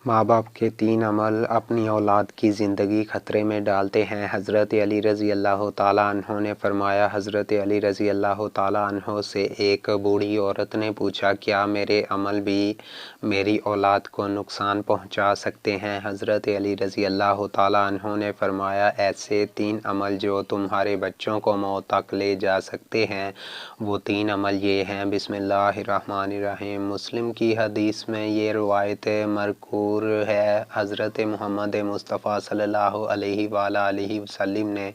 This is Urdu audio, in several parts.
ماں باپ کے 3 عمل اپنی اولاد کی زندگی خطرے میں ڈالتے ہیں۔ حضرت علی رضی اللہ تعالیٰ عنہ نے فرمایا، حضرت علی رضی اللہ تعالیٰ عنہ سے ایک بوڑھی عورت نے پوچھا، کیا میرے عمل بھی میری اولاد کو نقصان پہنچا سکتے ہیں؟ حضرت علی رضی اللہ تعالیٰ عنہ نے فرمایا، ایسے 3 عمل جو تمہارے بچوں کو موت تک لے جا سکتے ہیں، وہ 3 عمل یہ ہیں۔ بسم اللہ الرحمن الرحیم۔ مسلم کی حدیث میں یہ روایت مرکوز ہے، حضرت محمد مصطفیٰ صلی اللہ علیہ وآلہ وسلم نے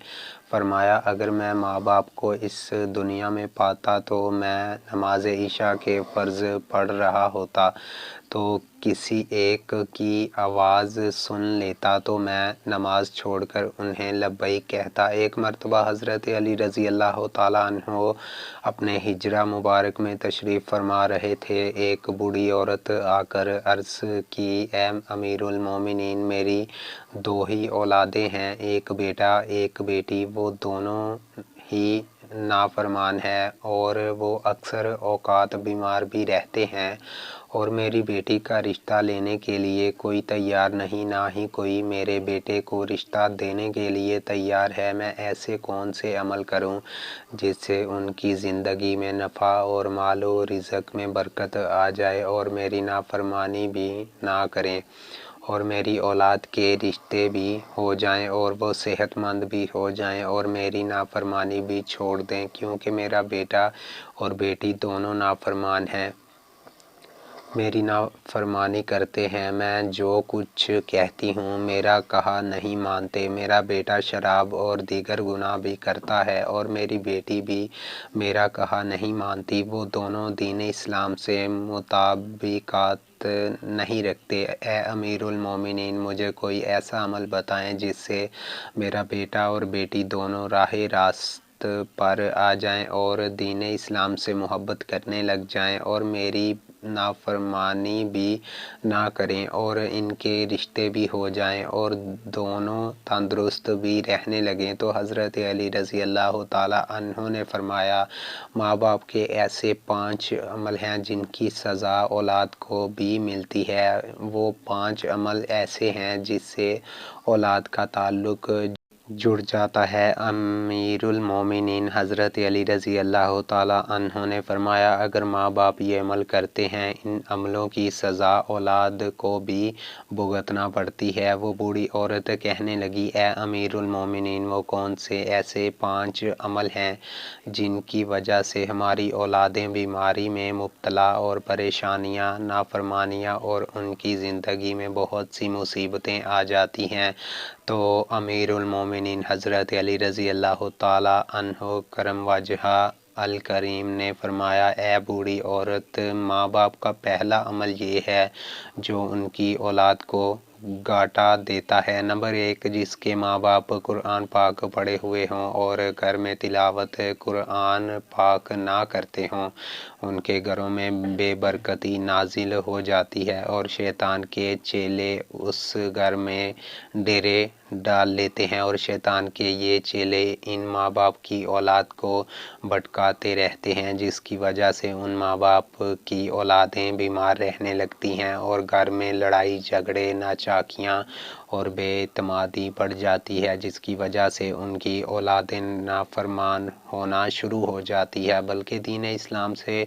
فرمایا، اگر میں ماں باپ کو اس دنیا میں پاتا تو میں نماز عشاء کے فرض پڑھ رہا ہوتا تو کسی ایک کی آواز سن لیتا تو میں نماز چھوڑ کر انہیں لبیک کہتا۔ ایک مرتبہ حضرت علی رضی اللہ تعالیٰ عنہ اپنے حجرہ مبارک میں تشریف فرما رہے تھے۔ ایک بوڑھی عورت آ کر عرض کی، اے امیر المومنین، میری 2 ہی اولادیں ہیں، ایک بیٹا ایک بیٹی، وہ دونوں ہی نافرمان ہیں اور وہ اکثر اوقات بیمار بھی رہتے ہیں، اور میری بیٹی کا رشتہ لینے کے لیے کوئی تیار نہیں، نہ ہی کوئی میرے بیٹے کو رشتہ دینے کے لیے تیار ہے۔ میں ایسے کون سے عمل کروں جس سے ان کی زندگی میں نفع اور مال و رزق میں برکت آ جائے اور میری نافرمانی بھی نہ کریں اور میری اولاد کے رشتے بھی ہو جائیں اور وہ صحت مند بھی ہو جائیں اور میری نافرمانی بھی چھوڑ دیں، کیونکہ میرا بیٹا اور بیٹی دونوں نافرمان ہیں، میری نافرمانی کرتے ہیں، میں جو کچھ کہتی ہوں میرا کہا نہیں مانتے، میرا بیٹا شراب اور دیگر گناہ بھی کرتا ہے اور میری بیٹی بھی میرا کہا نہیں مانتی، وہ دونوں دین اسلام سے مطابقت نہیں رکھتے۔ اے امیر المومنین، مجھے کوئی ایسا عمل بتائیں جس سے میرا بیٹا اور بیٹی دونوں راہ راست پر آ جائیں اور دین اسلام سے محبت کرنے لگ جائیں اور میری نافرمانی بھی نہ کریں اور ان کے رشتے بھی ہو جائیں اور دونوں تندرست بھی رہنے لگیں۔ تو حضرت علی رضی اللہ تعالیٰ عنہ نے فرمایا، ماں باپ کے ایسے 5 عمل ہیں جن کی سزا اولاد کو بھی ملتی ہے۔ وہ 5 عمل ایسے ہیں جس سے اولاد کا تعلق جڑ جاتا ہے۔ امیر المومنین حضرت علی رضی اللہ تعالیٰ عنہ نے فرمایا، اگر ماں باپ یہ عمل کرتے ہیں، ان عملوں کی سزا اولاد کو بھی بھگتنا پڑتی ہے۔ وہ بوڑھی عورت کہنے لگی، اے امیر المومنین، وہ کون سے ایسے 5 عمل ہیں جن کی وجہ سے ہماری اولادیں بیماری میں مبتلا اور پریشانیاں، نافرمانیاں اور ان کی زندگی میں بہت سی مصیبتیں آ جاتی ہیں؟ تو امیر المومنین حضرت علی رضی اللہ تعالیٰ عنہ کرم وجہہ الکریم نے فرمایا، اے بوڑھی عورت، ماں باپ کا پہلا عمل یہ ہے جو ان کی اولاد کو گھاٹا دیتا ہے۔ نمبر 1، جس کے ماں باپ قرآن پاک پڑھے ہوئے ہوں اور گھر میں تلاوت قرآن پاک نہ کرتے ہوں، ان کے گھروں میں بے برکتی نازل ہو جاتی ہے اور شیطان کے چیلے اس گھر میں ڈیرے ڈال لیتے ہیں اور شیطان کے یہ چیلے ان ماں باپ کی اولاد کو بھٹکاتے رہتے ہیں، جس کی وجہ سے ان ماں باپ کی اولادیں بیمار رہنے لگتی ہیں اور گھر میں لڑائی جھگڑے، ناچاکیاں اور بے اعتمادی بڑھ جاتی ہے، جس کی وجہ سے ان کی اولادیں نافرمان ہونا شروع ہو جاتی ہے، بلکہ دین اسلام سے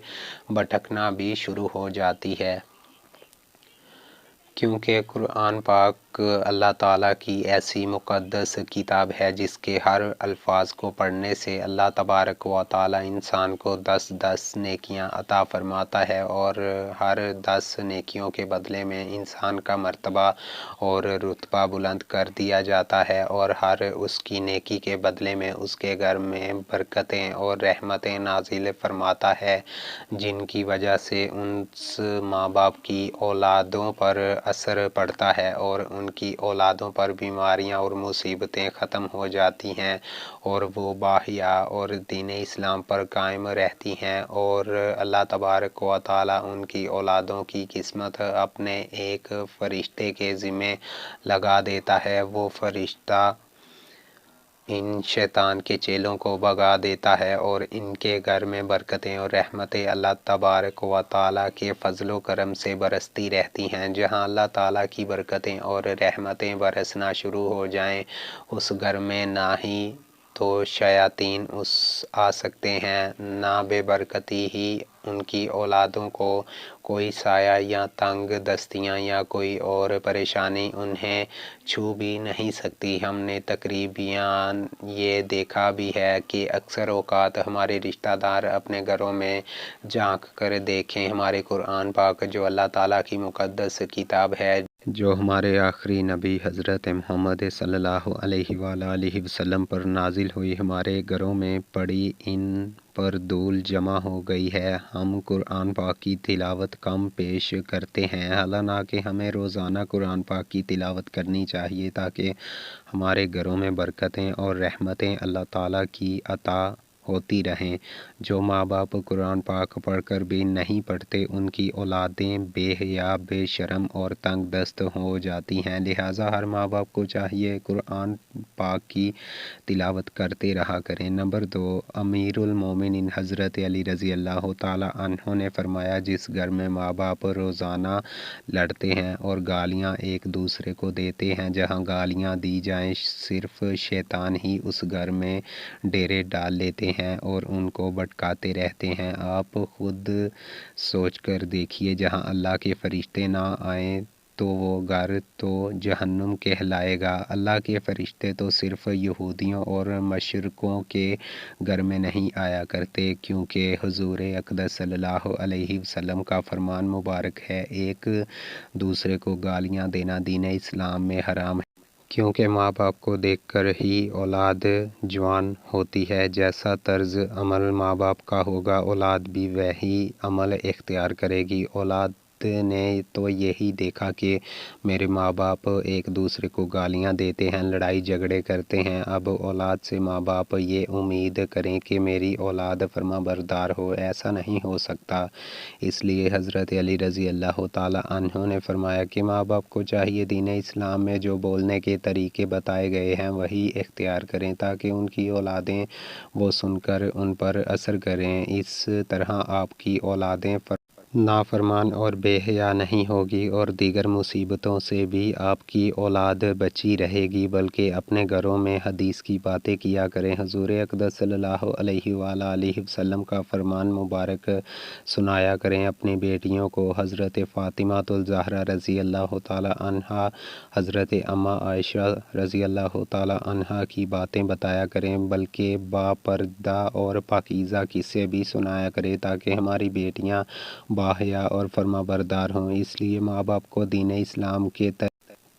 بھٹکنا بھی شروع ہو جاتی ہے۔ کیونکہ قرآن پاک اللہ تعالیٰ کی ایسی مقدس کتاب ہے جس کے ہر الفاظ کو پڑھنے سے اللہ تبارک و تعالیٰ انسان کو 10 نیکیاں عطا فرماتا ہے اور ہر 10 نیکیوں کے بدلے میں انسان کا مرتبہ اور رتبہ بلند کر دیا جاتا ہے اور ہر اس کی نیکی کے بدلے میں اس کے گھر میں برکتیں اور رحمتیں نازل فرماتا ہے، جن کی وجہ سے اس ماں باپ کی اولادوں پر اثر پڑتا ہے اور ان کی اولادوں پر بیماریاں اور مصیبتیں ختم ہو جاتی ہیں اور وہ باحیا اور دین اسلام پر قائم رہتی ہیں اور اللہ تبارک و تعالیٰ ان کی اولادوں کی قسمت اپنے ایک فرشتے کے ذمہ لگا دیتا ہے۔ وہ فرشتہ ان شیطان کے چیلوں کو بھگا دیتا ہے اور ان کے گھر میں برکتیں اور رحمتیں اللہ تبارک و تعالیٰ کے فضل و کرم سے برستی رہتی ہیں۔ جہاں اللہ تعالیٰ کی برکتیں اور رحمتیں برسنا شروع ہو جائیں اس گھر میں نہ ہی تو شیاطین آ سکتے ہیں، نہ بے برکتی ہی ان کی اولادوں کو کوئی سایہ یا تنگ دستیاں یا کوئی اور پریشانی انہیں چھو بھی نہیں سکتی۔ ہم نے تقریباً یہ دیکھا بھی ہے کہ اکثر اوقات ہمارے رشتہ دار اپنے گھروں میں جھانک کر دیکھیں، ہمارے قرآن پاک جو اللہ تعالیٰ کی مقدس کتاب ہے، جو ہمارے آخری نبی حضرت محمد صلی اللہ علیہ وآلہ وسلم پر نازل ہوئی، ہمارے گھروں میں پڑی ان پر دھول جمع ہو گئی ہے۔ ہم قرآن پاک کی تلاوت کم پیش کرتے ہیں، حالانکہ ہمیں روزانہ قرآن پاک کی تلاوت کرنی چاہیے تاکہ ہمارے گھروں میں برکتیں اور رحمتیں اللہ تعالیٰ کی عطا ہوتی رہیں۔ جو ماں باپ قرآن پاک پڑھ کر بھی نہیں پڑھتے ان کی اولادیں بے حیا، بے شرم اور تنگ دست ہو جاتی ہیں، لہٰذا ہر ماں باپ کو چاہیے قرآن پاک کی تلاوت کرتے رہا کریں۔ نمبر 2، امیر المومنین حضرت علی رضی اللہ تعالیٰ عنہ نے فرمایا، جس گھر میں ماں باپ روزانہ لڑتے ہیں اور گالیاں ایک دوسرے کو دیتے ہیں، جہاں گالیاں دی جائیں صرف شیطان ہی اس گھر میں ڈیرے ڈال لیتے ہیں اور ان کو بھٹکاتے رہتے ہیں۔ آپ خود سوچ کر دیکھیے، جہاں اللہ کے فرشتے نہ آئیں تو وہ گھر تو جہنم کہلائے گا۔ اللہ کے فرشتے تو صرف یہودیوں اور مشرکوں کے گھر میں نہیں آیا کرتے، کیونکہ حضور اقدس صلی اللہ علیہ وسلم کا فرمان مبارک ہے، ایک دوسرے کو گالیاں دینا دین اسلام میں حرام ہے، کیونکہ ماں باپ کو دیکھ کر ہی اولاد جوان ہوتی ہے۔ جیسا طرز عمل ماں باپ کا ہوگا اولاد بھی وہی عمل اختیار کرے گی۔ اولاد نے تو یہی دیکھا کہ میرے ماں باپ ایک دوسرے کو گالیاں دیتے ہیں، لڑائی جھگڑے کرتے ہیں، اب اولاد سے ماں باپ یہ امید کریں کہ میری اولاد فرما بردار ہو، ایسا نہیں ہو سکتا۔ اس لیے حضرت علی رضی اللہ تعالیٰ عنہ نے فرمایا کہ ماں باپ کو چاہیے دین اسلام میں جو بولنے کے طریقے بتائے گئے ہیں وہی اختیار کریں تاکہ ان کی اولادیں وہ سن کر ان پر اثر کریں۔ اس طرح آپ کی اولادیں نافرمان اور بے حیا نہیں ہوگی اور دیگر مصیبتوں سے بھی آپ کی اولاد بچی رہے گی، بلکہ اپنے گھروں میں حدیث کی باتیں کیا کریں۔ حضور اقدس صلی اللہ علیہ وآلہ وسلم کا فرمان مبارک سنایا کریں اپنی بیٹیوں کو۔ حضرت فاطمہ الزہرا رضی اللہ تعالیٰ عنہا، حضرت اماں عائشہ رضی اللہ تعالیٰ عنہا کی باتیں بتایا کریں، بلکہ باپردہ اور پاکیزہ قصے بھی سنایا کریں تاکہ ہماری بیٹیاں باحیا اور فرما بردار ہوں۔ اس لیے ماں باپ کو دین اسلام کے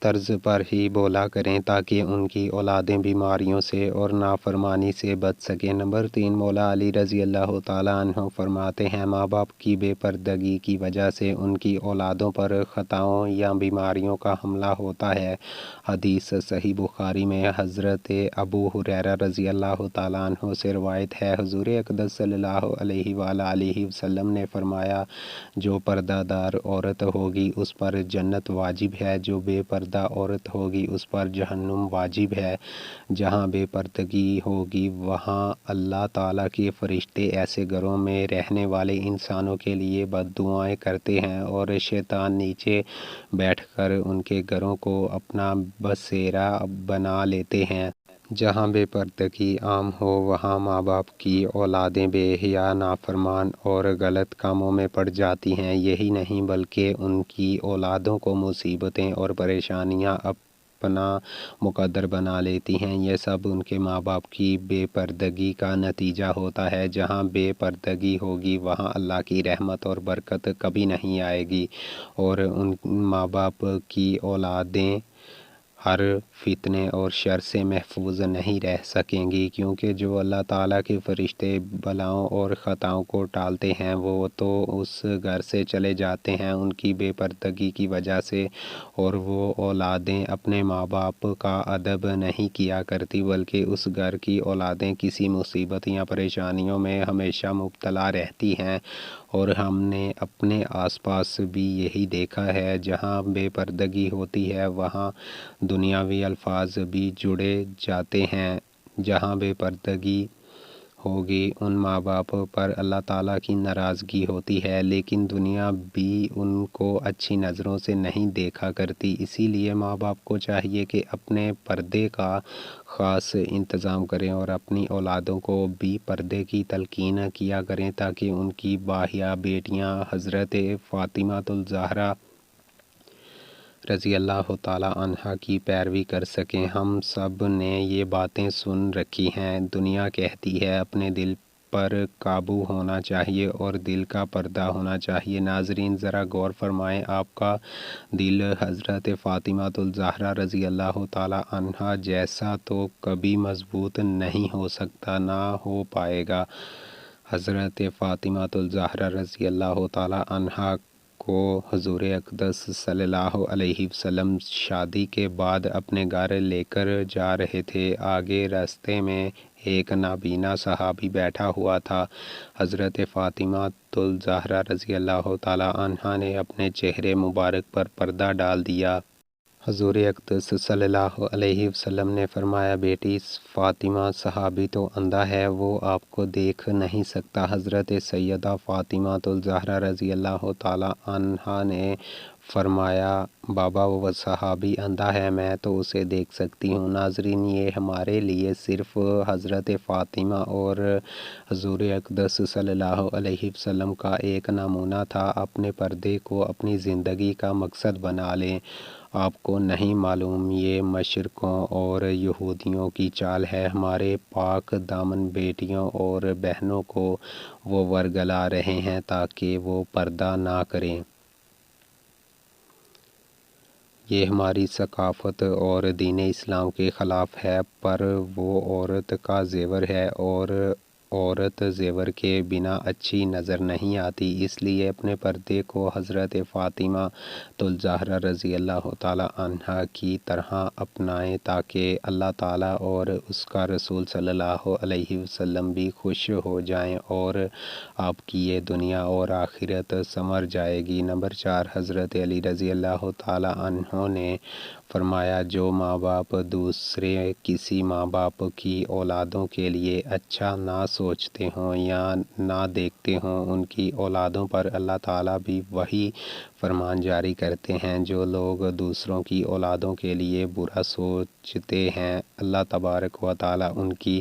طرز پر ہی بولا کریں تاکہ ان کی اولادیں بیماریوں سے اور نافرمانی سے بچ سکیں۔ نمبر 3، مولا علی رضی اللہ تعالیٰ عنہ فرماتے ہیں، ماں باپ کی بے پردگی کی وجہ سے ان کی اولادوں پر خطاؤں یا بیماریوں کا حملہ ہوتا ہے۔ حدیث صحیح بخاری میں حضرت ابو ہریرہ رضی اللہ تعالیٰ عنہ سے روایت ہے، حضور اقدس صلی اللہ علیہ وآلہ وسلم نے فرمایا، جو پردہ دار عورت ہوگی اس پر جنت واجب ہے، جو بے پردہ عورت ہوگی اس پر جہنم واجب ہے۔ جہاں بے پردگی ہوگی وہاں اللہ تعالیٰ کے فرشتے ایسے گھروں میں رہنے والے انسانوں کے لیے بد دعائیں کرتے ہیں اور شیطان نیچے بیٹھ کر ان کے گھروں کو اپنا بسیرا بنا لیتے ہیں۔ جہاں بے پردگی عام ہو وہاں ماں باپ کی اولادیں بے حیا، نافرمان اور غلط کاموں میں پڑ جاتی ہیں۔ یہی نہیں بلکہ ان کی اولادوں کو مصیبتیں اور پریشانیاں اپنا مقدر بنا لیتی ہیں۔ یہ سب ان کے ماں باپ کی بے پردگی کا نتیجہ ہوتا ہے۔ جہاں بے پردگی ہوگی وہاں اللہ کی رحمت اور برکت کبھی نہیں آئے گی اور ان ماں باپ کی اولادیں ہر فتنے اور شر سے محفوظ نہیں رہ سکیں گی، کیونکہ جو اللہ تعالیٰ کے فرشتے بلاؤں اور خطاؤں کو ٹالتے ہیں وہ تو اس گھر سے چلے جاتے ہیں ان کی بے پردگی کی وجہ سے، اور وہ اولادیں اپنے ماں باپ کا ادب نہیں کیا کرتی، بلکہ اس گھر کی اولادیں کسی مصیبت یا پریشانیوں میں ہمیشہ مبتلا رہتی ہیں۔ اور ہم نے اپنے آس پاس بھی یہی دیکھا ہے، جہاں بے پردگی ہوتی ہے وہاں دنیاوی الفاظ بھی جڑے جاتے ہیں، جہاں بے پردگی ہوگی ان ماں باپ پر اللہ تعالیٰ کی ناراضگی ہوتی ہے، لیکن دنیا بھی ان کو اچھی نظروں سے نہیں دیکھا کرتی۔ اسی لیے ماں باپ کو چاہیے کہ اپنے پردے کا خاص انتظام کریں اور اپنی اولادوں کو بھی پردے کی تلقین کیا کریں تاکہ ان کی باحیا بیٹیاں حضرت فاطمۃ الزہرا رضی اللہ تعالیٰ عنہا کی پیروی کر سکیں۔ ہم سب نے یہ باتیں سن رکھی ہیں۔ دنیا کہتی ہے اپنے دل پر قابو ہونا چاہیے اور دل کا پردہ ہونا چاہیے۔ ناظرین ذرا غور فرمائیں، آپ کا دل حضرت فاطمۃ الزہرا رضی اللہ تعالیٰ عنہا جیسا تو کبھی مضبوط نہیں ہو سکتا، نہ ہو پائے گا۔ حضرت فاطمۃ الزہرا رضی اللہ تعالیٰ عنہا کو حضور اقدس صلی اللہ علیہ وسلم شادی کے بعد اپنے گھر لے کر جا رہے تھے۔ آگے راستے میں ایک نابینا صحابی بیٹھا ہوا تھا۔ حضرت فاطمۃ الزہرا رضی اللہ تعالیٰ عنہا نے اپنے چہرے مبارک پر پردہ ڈال دیا۔ حضور اقدس صلی اللہ علیہ وسلم نے فرمایا، بیٹی فاطمہ، صحابی تو اندھا ہے، وہ آپ کو دیکھ نہیں سکتا۔ حضرت سیدہ فاطمۃ الزہرا رضی اللہ تعالیٰ عنہا نے فرمایا، بابا وہ صحابی اندھا ہے، میں تو اسے دیکھ سکتی ہوں۔ ناظرین یہ ہمارے لیے صرف حضرت فاطمہ اور حضور اقدس صلی اللہ علیہ وسلم کا ایک نمونہ تھا۔ اپنے پردے کو اپنی زندگی کا مقصد بنا لیں۔ آپ کو نہیں معلوم یہ مشرقوں اور یہودیوں کی چال ہے۔ ہمارے پاک دامن بیٹیوں اور بہنوں کو وہ ورگلا رہے ہیں تاکہ وہ پردہ نہ کریں۔ یہ ہماری ثقافت اور دین اسلام کے خلاف ہے، پر وہ عورت کا زیور ہے اور عورت زیور کے بنا اچھی نظر نہیں آتی۔ اس لیے اپنے پردے کو حضرت فاطمہ الزہرا رضی اللہ تعالیٰ عنہا کی طرح اپنائیں تاکہ اللہ تعالیٰ اور اس کا رسول صلی اللہ علیہ وسلم بھی خوش ہو جائیں اور آپ کی یہ دنیا اور آخرت سنور جائے گی۔ نمبر 4، حضرت علی رضی اللہ تعالیٰ عنہ نے فرمایا، جو ماں باپ دوسرے کسی ماں باپ کی اولادوں کے لیے اچھا نہ سوچتے ہوں یا نہ دیکھتے ہوں، ان کی اولادوں پر اللہ تعالیٰ بھی وہی فرمان جاری کرتے ہیں۔ جو لوگ دوسروں کی اولادوں کے لیے برا سوچتے ہیں، اللہ تبارک و تعالیٰ ان کی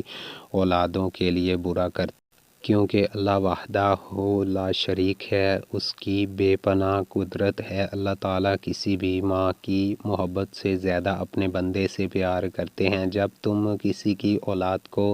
اولادوں کے لیے برا کرتے ہیں، کیونکہ اللہ وحدہ لا شریک ہے، اس کی بے پناہ قدرت ہے۔ اللہ تعالیٰ کسی بھی ماں کی محبت سے زیادہ اپنے بندے سے پیار کرتے ہیں۔ جب تم کسی کی اولاد کو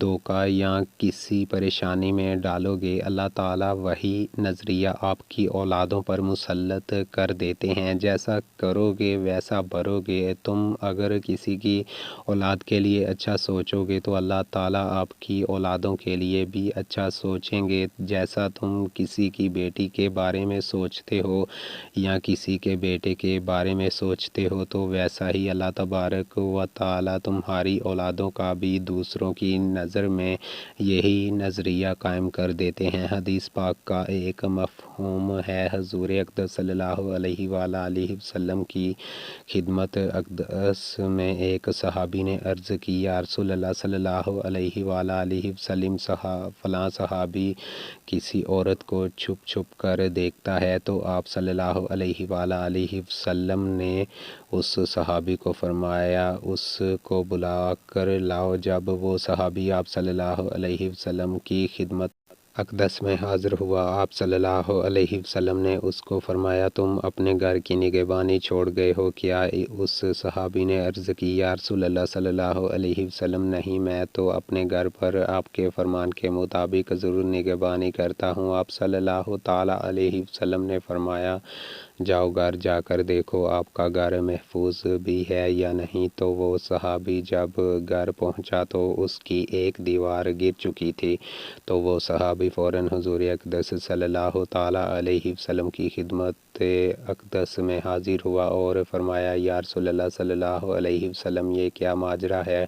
دھوکہ یا کسی پریشانی میں ڈالو گے، اللہ تعالیٰ وہی نظریہ آپ کی اولادوں پر مسلط کر دیتے ہیں۔ جیسا کرو گے ویسا بھرو گے۔ تم اگر کسی کی اولاد کے لیے اچھا سوچو گے تو اللہ تعالیٰ آپ کی اولادوں کے لیے بھی اچھا سوچیں گے۔ جیسا تم کسی کی بیٹی کے بارے میں سوچتے ہو یا کسی کے بیٹے کے بارے میں سوچتے ہو تو ویسا ہی اللہ تبارک و تعالیٰ تمہاری اولادوں کا بھی دوسروں کی نظر میں یہی نظریہ قائم کر دیتے ہیں۔ حدیث پاک کا ایک مفہوم ہے، حضور اقدس صلی اللہ علیہ وآلہ وسلم کی خدمت اقدس میں ایک صحابی نے عرض کی، یا رسول اللہ صلی اللہ علیہ وآلہ وسلم، فلاں صحابی کسی عورت کو چھپ چھپ کر دیکھتا ہے، تو آپ صلی اللہ علیہ وآلہ وسلم نے اس صحابی کو فرمایا، اس کو بلا کر لاؤ۔ جب وہ صحابی آپ صلی اللہ علیہ وسلم کی خدمت اقدس میں حاضر ہوا، آپ صلی اللہ علیہ وسلم نے اس کو فرمایا، تم اپنے گھر کی نگہبانی چھوڑ گئے ہو کیا؟ اس صحابی نے عرض کی، یا رسول اللہ صلی اللہ علیہ وسلم، نہیں، میں تو اپنے گھر پر آپ کے فرمان کے مطابق ضرور نگہبانی کرتا ہوں۔ آپ صلی اللہ تعالیٰ علیہ وسلم نے فرمایا، جاؤ گھر جا کر دیکھو آپ کا گھر محفوظ بھی ہے یا نہیں۔ تو وہ صحابی جب گھر پہنچا تو اس کی ایک دیوار گر چکی تھی، تو وہ صحابی فوراً حضور اقدس صلی اللہ تعالیٰ علیہ وسلم کی خدمت اقدس میں حاضر ہوا اور فرمایا، یا رسول اللہ صلی اللہ علیہ وسلم، یہ کیا ماجرا ہے؟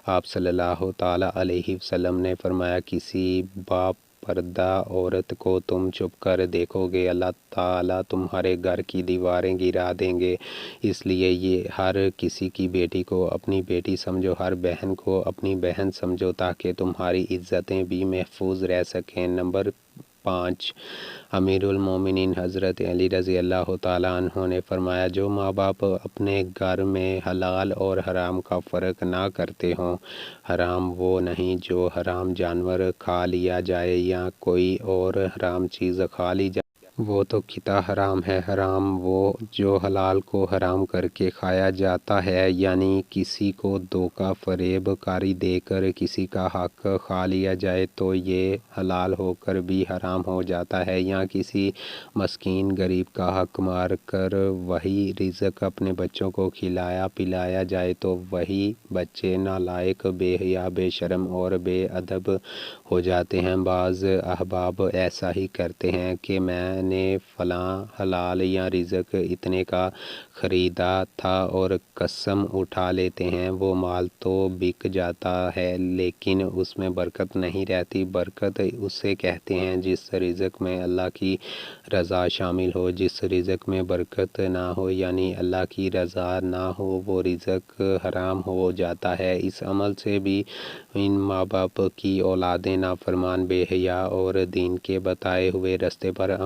آپ صلی اللہ تعالیٰ علیہ وسلم نے فرمایا، کسی باپ پردہ عورت کو تم چھپ کر دیکھو گے اللہ تعالیٰ تمہارے گھر کی دیواریں گرا دیں گے۔ اس لیے یہ ہر کسی کی بیٹی کو اپنی بیٹی سمجھو، ہر بہن کو اپنی بہن سمجھو، تاکہ تمہاری عزتیں بھی محفوظ رہ سکیں۔ نمبر 5، امیر المومنین حضرت علی رضی اللہ تعالیٰ عنہ نے فرمایا، جو ماں باپ اپنے گھر میں حلال اور حرام کا فرق نہ کرتے ہوں، حرام وہ نہیں جو حرام جانور کھا لیا جائے یا کوئی اور حرام چیز کھا لی جائے، وہ تو قطع حرام ہے، حرام وہ جو حلال کو حرام کر کے کھایا جاتا ہے، یعنی کسی کو دھوکہ فریب کاری دے کر کسی کا حق کھا لیا جائے تو یہ حلال ہو کر بھی حرام ہو جاتا ہے، یا کسی مسکین غریب کا حق مار کر وہی رزق اپنے بچوں کو کھلایا پلایا جائے تو وہی بچے نالائق، بے حیا، بے شرم اور بے ادب ہو جاتے ہیں۔ بعض احباب ایسا ہی کرتے ہیں کہ میں نے فلاں حلال یا رزق اتنے کا خریدا تھا اور قسم اٹھا لیتے ہیں، وہ مال تو بک جاتا ہے لیکن اس میں برکت نہیں رہتی۔ برکت اسے کہتے ہیں جس رزق میں اللہ کی رضا شامل ہو، جس رزق میں برکت نہ ہو یعنی اللہ کی رضا نہ ہو، وہ رزق حرام ہو جاتا ہے۔ اس عمل سے بھی ان ماں باپ کی اولادیں نافرمان، بے حیا اور دین کے بتائے ہوئے راستے پر